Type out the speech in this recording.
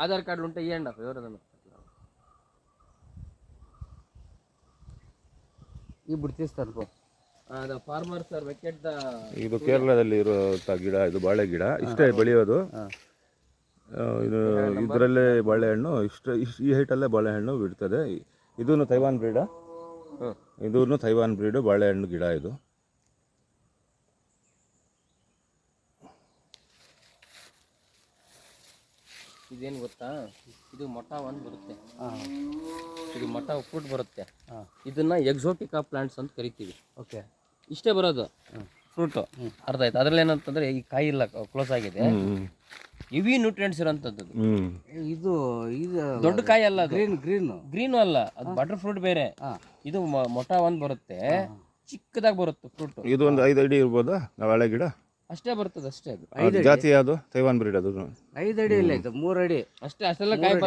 ఆధార్ కార్డులు ఉంటే ఇవ్వండి అప్పుడు ఎవరైనా ఇప్పుడు తీస్తారు ಪೋ ಅದು ಫಾರ್ಮರ್ ಸರ್ ವೆಕೆಟ್ ಇದು ಕೇರಳದಲ್ಲಿ ಇರುವಂಥ ಗಿಡ, ಇದು ಬಾಳೆ ಗಿಡ ಇಷ್ಟೇ ಬೆಳೆಯೋದು. ಇದು ಇದರಲ್ಲೇ ಬಾಳೆಹಣ್ಣು ಈ ಹೈಟಲ್ಲೇ ಬಾಳೆಹಣ್ಣು ಬಿಡ್ತದೆ. ಇದೂ ತೈವಾನ್ ಬ್ರೀಡ, ಇದೂ ತೈವಾನ್ ಬ್ರೀಡು ಬಾಳೆಹಣ್ಣು ಗಿಡ. ಇದು ಇದೇನು ಗೊತ್ತಾ, ಇದು ಮೊಟ್ಟ ಒಂದು ಬರುತ್ತೆ, ಇದು ಮೊಟ್ಟ ಫ್ರೂಟ್ ಬರುತ್ತೆ. ಇದನ್ನ ಎಕ್ಸೋಟಿಕಾ ಪ್ಲಾಂಟ್ಸ್ ಅಂತ ಕರಿತೀವಿ. ಓಕೆ, ಇಷ್ಟೇ ಬರೋದು ಫ್ರೂಟು. ಅರ್ಥ ಆಯ್ತು. ಅದ್ರಲ್ಲಿ ಏನಂತಂದ್ರೆ ಈ ಕಾಯಿ ಇಲ್ಲ, ಕ್ಲೋಸ್ ಆಗಿದೆ, ಹೆವಿ ನ್ಯೂಟ್ರಿಯೆಂಟ್ಸ್ ಇರೋಂಥದ್ದು. ಇದು ಇದು ದೊಡ್ಡ ಕಾಯಿ ಅಲ್ಲ, ಅದು ಗ್ರೀನು ಅಲ್ಲ, ಅದು ಬಟರ್ ಫ್ರೂಟ್ ಬೇರೆ. ಇದು ಮೊಟ್ಟ ಒಂದು ಬರುತ್ತೆ, ಚಿಕ್ಕದಾಗಿ ಬರುತ್ತೆ ಫ್ರೂಟ್. ಇದು ಒಂದು 5 ಅಡಿ ಇರ್ಬೋದಾ ಬಾಳೆ ಗಿಡ? ಅಷ್ಟೇ ಬರ್ತದೆ, ಅಷ್ಟೇ. ಅದು ಜಾತಿ ಯಾವುದು? Taiwan breed. ಅದು 5 ಅಡಿ ಇಲ್ಲ, ಇದು 3 ಅಡಿ ಅಷ್ಟೇ. ಅಷ್ಟೆಲ್ಲ ಕಾಯಿ